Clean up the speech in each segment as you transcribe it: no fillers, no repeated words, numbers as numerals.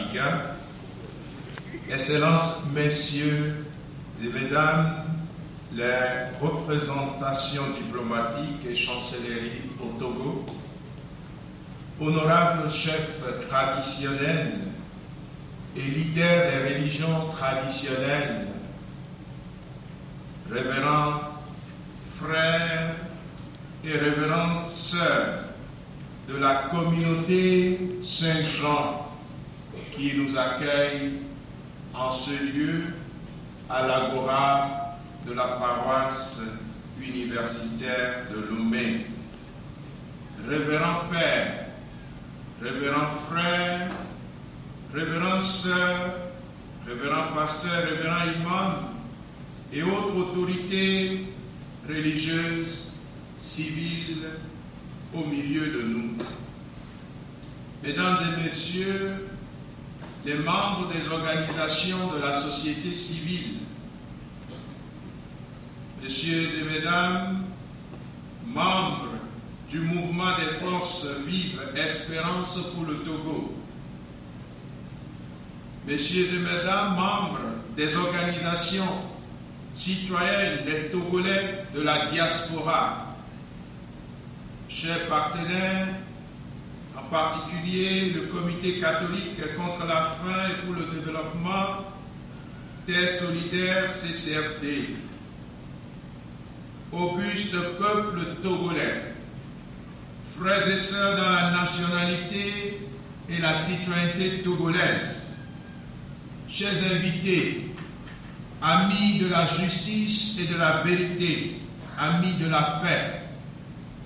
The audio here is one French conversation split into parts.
Abidjan, Excellences, Messieurs et Mesdames, les représentations diplomatiques et chancelleries au Togo, honorables chefs traditionnels et leaders des religions traditionnelles, révérends frères et révérentes sœurs de la communauté Saint-Jean qui nous accueille en ce lieu à l'agora de la paroisse universitaire de Lomé. Révérends pères, révérends frères, révérentes sœurs, révérends pasteurs, révérends imams et autres autorités religieuses, civiles, au milieu de nous. Mesdames et messieurs, les membres des organisations de la société civile, messieurs et mesdames, membres du mouvement des forces vives Espérance pour le Togo, messieurs et mesdames, membres des organisations citoyennes des Togolais de la diaspora, chers partenaires, en particulier le Comité catholique contre la faim et pour le développement, Terre solidaire CCFD, auguste peuple togolais, frères et sœurs dans la nationalité et la citoyenneté togolaise, chers invités, amis de la justice et de la vérité, amis de la paix,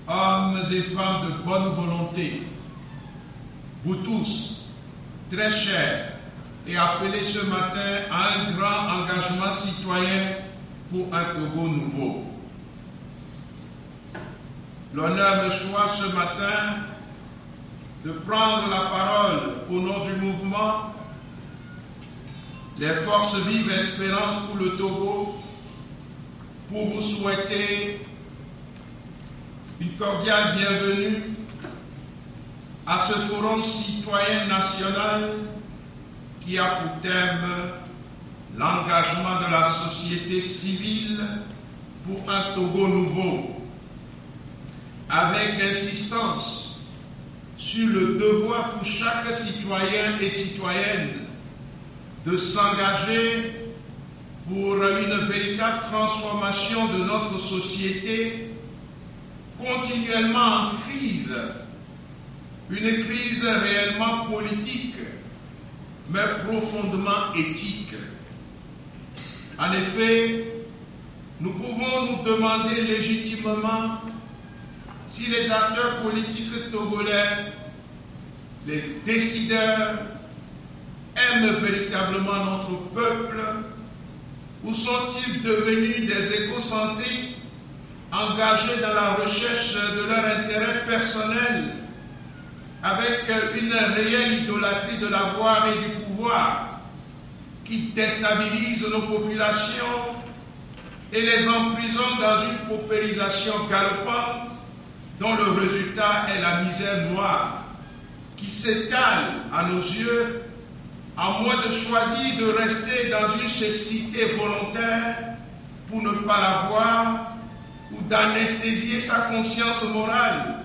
hommes et femmes de bonne volonté, vous tous, très chers et appelés ce matin à un grand engagement citoyen pour un Togo nouveau. L'honneur me soit ce matin de prendre la parole au nom du mouvement Les Forces Vives Espérance pour le Togo pour vous souhaiter une cordiale bienvenue à ce forum citoyen national qui a pour thème l'engagement de la société civile pour un Togo nouveau, avec insistance sur le devoir pour chaque citoyen et citoyenne de s'engager pour une véritable transformation de notre société continuellement en crise, une crise réellement politique, mais profondément éthique. En effet, nous pouvons nous demander légitimement si les acteurs politiques togolais, les décideurs, aiment véritablement notre peuple, ou sont-ils devenus des égocentriques engagés dans la recherche de leur intérêt personnel avec une réelle idolâtrie de l'avoir et du pouvoir qui déstabilise nos populations et les emprisonne dans une paupérisation galopante dont le résultat est la misère noire qui s'étale à nos yeux à moins de choisir de rester dans une cécité volontaire pour ne pas la voir ou d'anesthésier sa conscience morale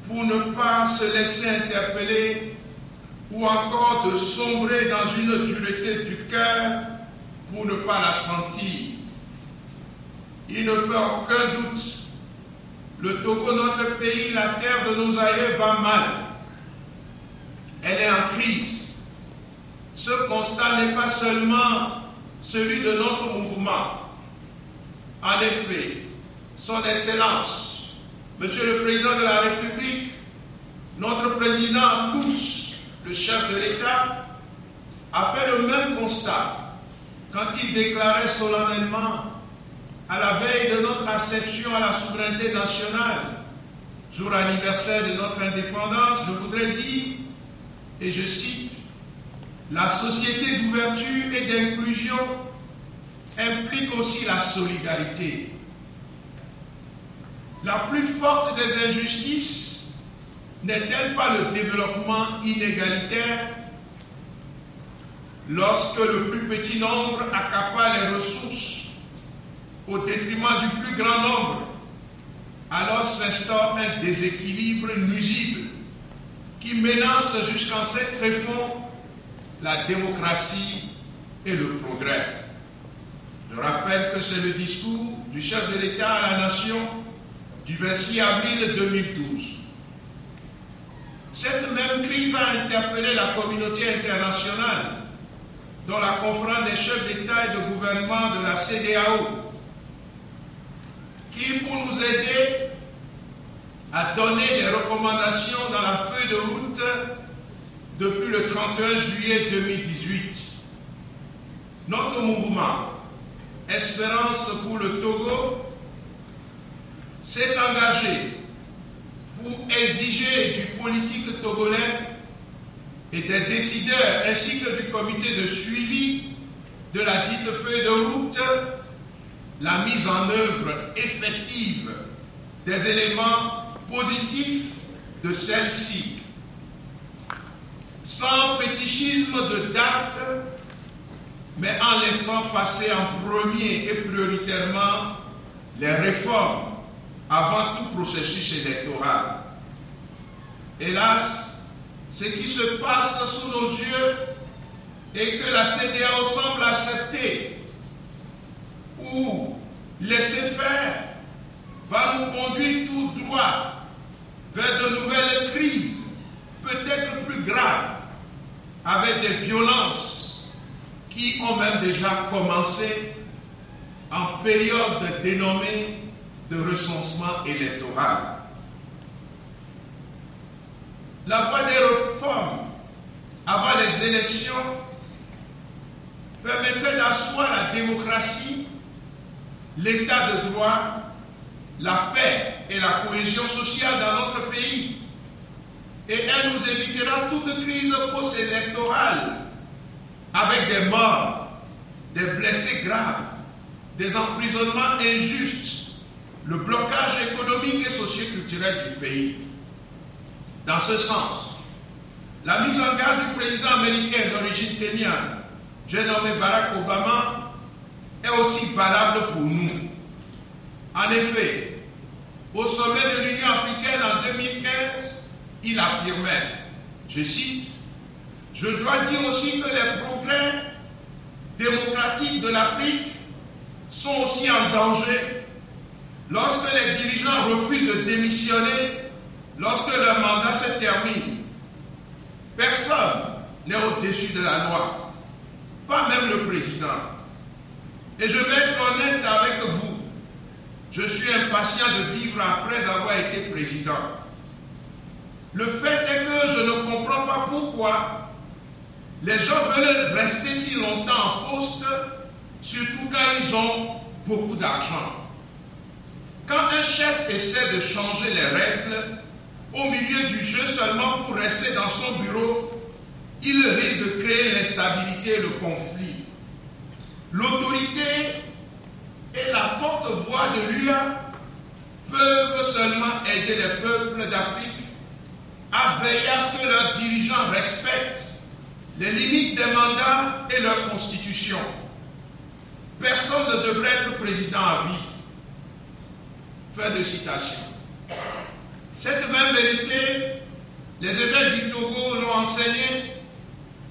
pour ne pas se laisser interpeller ou encore de sombrer dans une dureté du cœur pour ne pas la sentir. Il ne fait aucun doute, le Togo, notre pays, la terre de nos aïeux va mal. Elle est en crise. Ce constat n'est pas seulement celui de notre mouvement. En effet, Son Excellence, Monsieur le Président de la République, notre Président à tous, le chef de l'État, a fait le même constat quand il déclarait solennellement à la veille de notre accession à la souveraineté nationale, jour anniversaire de notre indépendance, je voudrais dire, et je cite, « La société d'ouverture et d'inclusion implique aussi la solidarité. La plus forte des injustices n'est-elle pas le développement inégalitaire, lorsque le plus petit nombre accapare les ressources au détriment du plus grand nombre, alors s'instaure un déséquilibre nuisible qui menace jusqu'en ses tréfonds la démocratie et le progrès. Je rappelle que c'est le discours du chef de l'État à la nation du 26 avril 2012. Cette même crise a interpellé la communauté internationale, dont la conférence des chefs d'État et de gouvernement de la CEDEAO, qui, pour nous aider à donner des recommandations dans la feuille de route depuis le 31 juillet 2018, notre mouvement Espérance pour le Togo s'est engagé pour exiger du politique togolais et des décideurs ainsi que du comité de suivi de la dite feuille de route la mise en œuvre effective des éléments positifs de celle-ci, sans fétichisme de date, mais en laissant passer en premier et prioritairement les réformes avant tout processus électoral. Hélas, ce qui se passe sous nos yeux et que la CEDEAO semble accepter ou laisser faire va nous conduire tout droit vers de nouvelles crises, peut-être plus graves, avec des violences qui ont même déjà commencé en période dénommée de recensement électoral. La voie des réformes avant les élections permettrait d'asseoir la démocratie, l'état de droit, la paix et la cohésion sociale dans notre pays. Et elle nous évitera toute crise post-électorale avec des morts, des blessés graves, des emprisonnements injustes, le blocage économique et socio-culturel du pays. Dans ce sens, la mise en garde du président américain d'origine kenyane, j'ai nommé Barack Obama, est aussi valable pour nous. En effet, au sommet de l'Union africaine en 2015, il affirmait, je cite, « Je dois dire aussi que les progrès démocratiques de l'Afrique sont aussi en danger lorsque les dirigeants refusent de démissionner lorsque leur mandat se termine. Personne n'est au-dessus de la loi, pas même le président. Et je vais être honnête avec vous, je suis impatient de vivre après avoir été président. Le fait est que je ne comprends pas pourquoi les gens veulent rester si longtemps en poste, surtout quand ils ont beaucoup d'argent. Quand un chef essaie de changer les règles au milieu du jeu seulement pour rester dans son bureau, il risque de créer l'instabilité et le conflit. L'autorité et la forte voix de l'UA peuvent seulement aider les peuples d'Afrique à veiller à ce que leurs dirigeants respectent les limites des mandats et leur constitution. Personne ne devrait être président à vie. Fin de citation. Cette même vérité, les évêques du Togo l'ont enseignée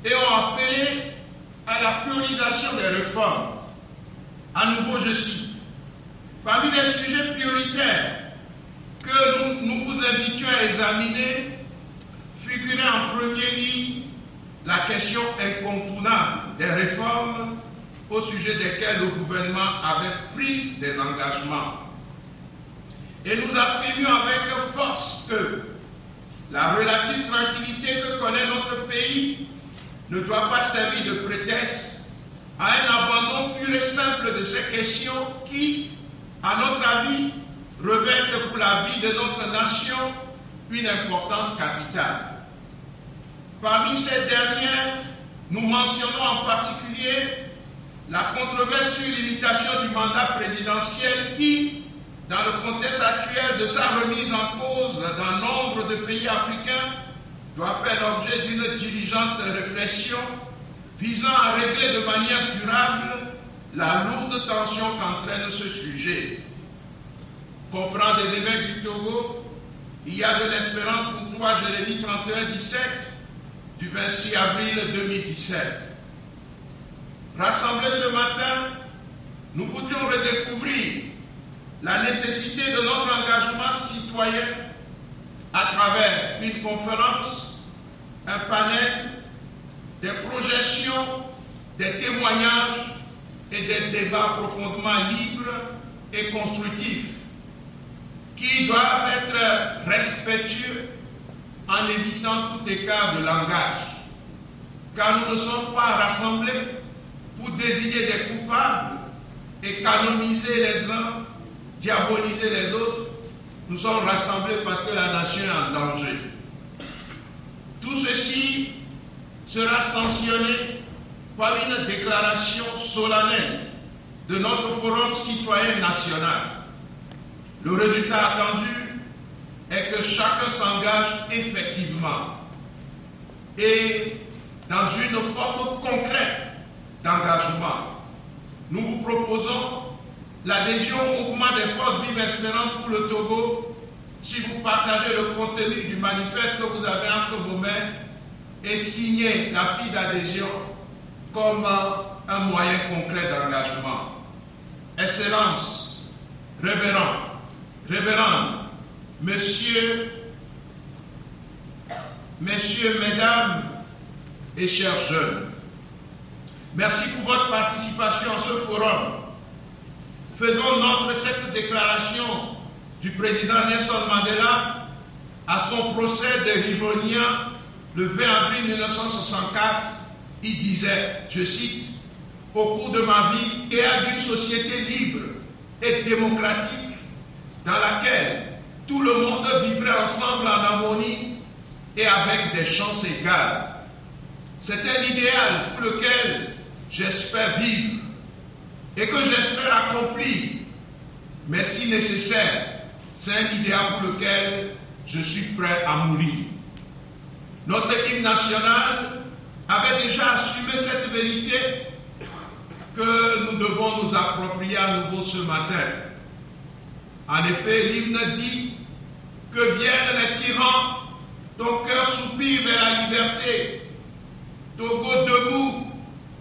et ont appelé à la priorisation des réformes. À nouveau, je cite, parmi les sujets prioritaires que nous vous invitions à examiner, figurait en première ligne la question incontournable des réformes au sujet desquelles le gouvernement avait pris des engagements. Et nous affirmions avec force que la relative tranquillité que connaît notre pays ne doit pas servir de prétexte à un abandon pur et simple de ces questions qui, à notre avis, revêtent pour la vie de notre nation une importance capitale. Parmi ces dernières, nous mentionnons en particulier la controverse sur l'imitation du mandat présidentiel qui, dans le contexte actuel de sa remise en cause dans nombre de pays africains, doit faire l'objet d'une diligente réflexion visant à régler de manière durable la lourde tension qu'entraîne ce sujet. Conférence des évêques du Togo, il y a de l'espérance pour toi, Jérémie 31-17, du 26 avril 2017. Rassemblés ce matin, nous voudrions redécouvrir la nécessité de notre engagement citoyen à travers une conférence, un panel, des projections, des témoignages et des débats profondément libres et constructifs qui doivent être respectueux en évitant tout écart de langage. Car nous ne sommes pas rassemblés pour désigner des coupables et canoniser les uns, diaboliser les autres. Nous sommes rassemblés parce que la nation est en danger. Tout ceci sera sanctionné par une déclaration solennelle de notre Forum citoyen national. Le résultat attendu est que chacun s'engage effectivement et dans une forme concrète d'engagement. Nous vous proposons l'adhésion au mouvement des forces vives espérantes pour le Togo si vous partagez le contenu du manifeste que vous avez entre vos mains et signez la fiche d'adhésion comme un moyen concret d'engagement. Excellences, révérends, messieurs, mesdames et chers jeunes, merci pour votre participation à ce forum. Faisons nôtre cette déclaration du président Nelson Mandela à son procès de Rivonia le 20 avril 1964. Il disait, je cite, « Au cours de ma vie, il y a d'une société libre et démocratique dans laquelle tout le monde vivrait ensemble en harmonie et avec des chances égales. C'est un idéal pour lequel j'espère vivre et que j'espère accomplir, mais si nécessaire, c'est un idéal pour lequel je suis prêt à mourir. » Notre équipe nationale avait déjà assumé cette vérité que nous devons nous approprier à nouveau ce matin. En effet, l'hymne dit que viennent les tyrans, ton cœur soupire vers la liberté. Togo debout,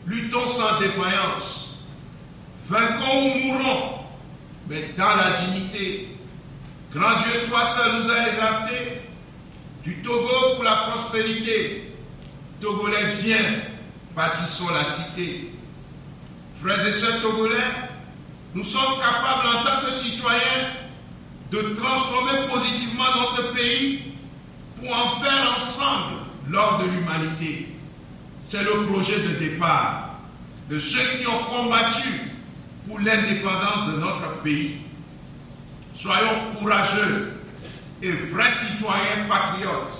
luttons sans défaillance. Vainquons ou mourons, mais dans la dignité. Grand Dieu, toi seul nous as exaltés. Du Togo pour la prospérité. Togolais, viens, bâtissons la cité. Frères et sœurs togolais, nous sommes capables en tant que citoyens de transformer positivement notre pays pour en faire ensemble l'or de l'humanité. C'est le projet de départ de ceux qui ont combattu pour l'indépendance de notre pays. Soyons courageux et vrais citoyens patriotes.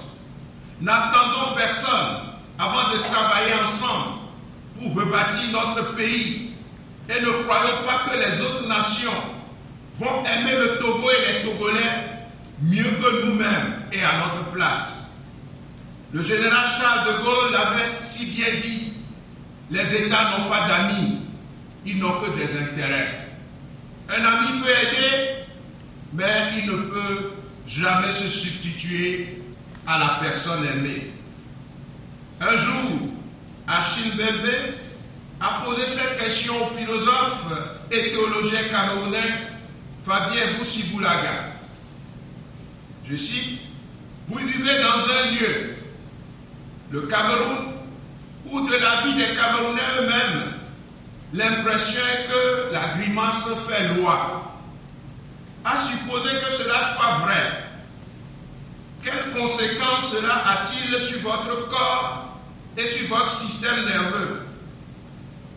N'attendons personne avant de travailler ensemble pour rebâtir notre pays. Et ne croyons pas que les autres nations vont aimer le Togo et les Togolais mieux que nous-mêmes et à notre place. Le général Charles de Gaulle l'avait si bien dit, les États n'ont pas d'amis, ils n'ont que des intérêts. Un ami peut aider, mais il ne peut jamais se substituer à la personne aimée. Un jour, Achille Mbembe a posé cette question au philosophe et théologien camerounais Fabien Boussi-Boulaga. Je cite, « Vous vivez dans un lieu, le Cameroun, où de la vie des Camerounais eux-mêmes, l'impression est que la grimace fait loi. À supposer que cela soit vrai, quelles conséquences cela a-t-il sur votre corps et sur votre système nerveux?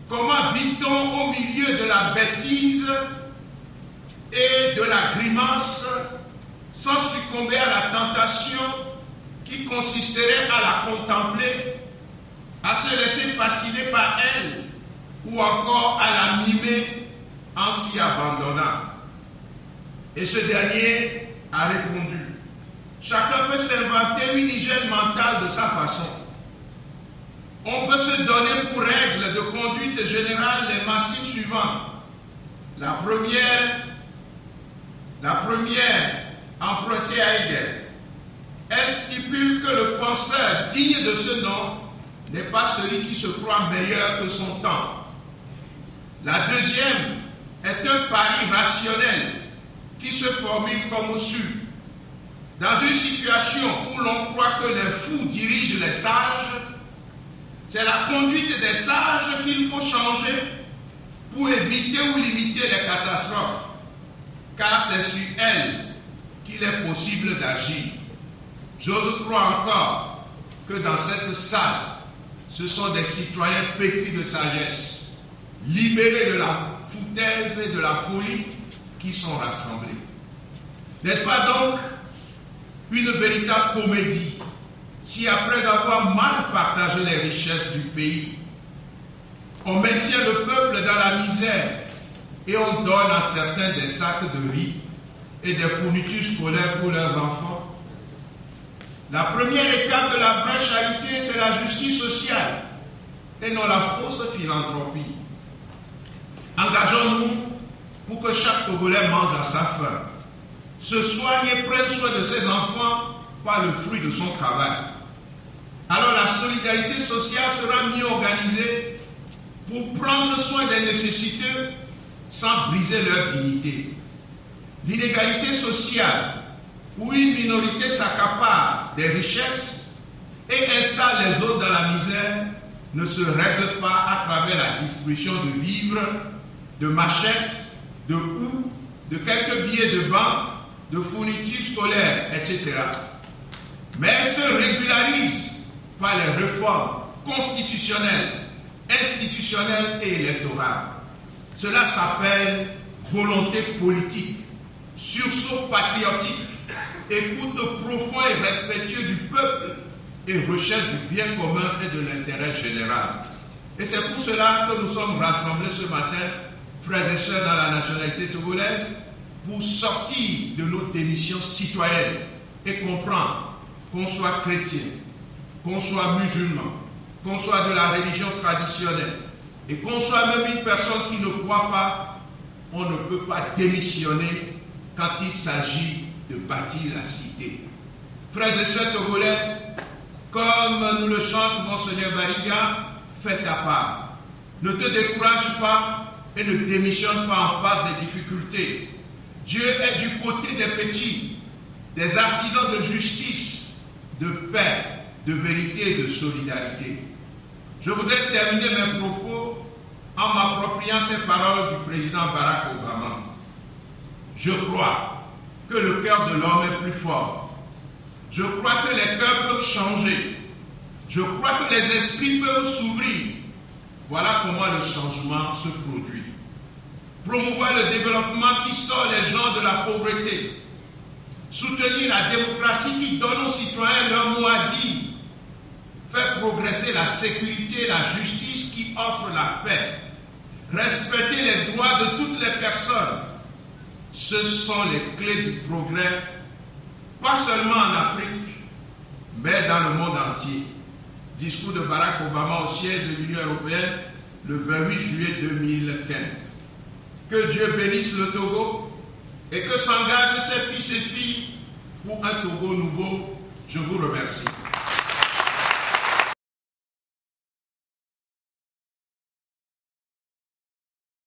Comment vit-on au milieu de la bêtise et de la grimace sans succomber à la tentation qui consisterait à la contempler, à se laisser fasciner par elle ou encore à la mimer en s'y abandonnant? Et ce dernier a répondu, chacun peut s'inventer une hygiène mentale de sa façon. on peut se donner pour règle de conduite générale les maximes suivantes. La première, empruntée à Hegel, elle stipule que le penseur digne de ce nom n'est pas celui qui se croit meilleur que son temps. La deuxième est un pari rationnel qui se formule comme suit. Dans une situation où l'on croit que les fous dirigent les sages, c'est la conduite des sages qu'il faut changer pour éviter ou limiter les catastrophes, car c'est sur elles qu'il est possible d'agir. J'ose croire encore que dans cette salle, ce sont des citoyens pétris de sagesse, libérés de la foutaise et de la folie qui sont rassemblés. N'est-ce pas donc une véritable comédie si après avoir mal partagé les richesses du pays, on maintient le peuple dans la misère et on donne à certains des sacs de riz et des fournitures scolaires pour leurs enfants? La première étape de la vraie charité, c'est la justice sociale et non la fausse philanthropie. Engageons-nous pour que chaque Togolais mange à sa faim, se soigne et prenne soin de ses enfants par le fruit de son travail. Alors la solidarité sociale sera mieux organisée pour prendre soin des nécessiteux sans briser leur dignité. L'inégalité sociale, où une minorité s'accapare des richesses et installe les autres dans la misère, ne se règle pas à travers la distribution de vivres, de machettes, de houes, de quelques billets de banque, de fournitures scolaires, etc. Mais elle se régularise par les réformes constitutionnelles, institutionnelles et électorales. Cela s'appelle volonté politique, sursaut patriotique, écoute profond et respectueux du peuple et recherche du bien commun et de l'intérêt général. Et c'est pour cela que nous sommes rassemblés ce matin, frères et sœurs dans la nationalité togolaise, pour sortir de nos démissions citoyennes et comprendre qu'on soit chrétien, qu'on soit musulman, qu'on soit de la religion traditionnelle et qu'on soit même une personne qui ne croit pas, on ne peut pas démissionner quand il s'agit de bâtir la cité. Frères et sœurs togolais, comme nous le chante Monseigneur Bariga, fais ta part. Ne te décourage pas et ne démissionne pas en face des difficultés. Dieu est du côté des petits, des artisans de justice, de paix, de vérité et de solidarité. Je voudrais terminer mes propos en m'appropriant ces paroles du président Barack Obama. Je crois que le cœur de l'homme est plus fort. Je crois que les cœurs peuvent changer. Je crois que les esprits peuvent s'ouvrir. Voilà comment le changement se produit. Promouvoir le développement qui sort les gens de la pauvreté. Soutenir la démocratie qui donne aux citoyens leur mot à dire. Faire progresser la sécurité et la justice qui offrent la paix. Respecter les droits de toutes les personnes. Ce sont les clés du progrès, pas seulement en Afrique, mais dans le monde entier. Discours de Barack Obama au siège de l'Union européenne le 28 juillet 2015. Que Dieu bénisse le Togo et que s'engagent ses fils et filles pour un Togo nouveau. Je vous remercie.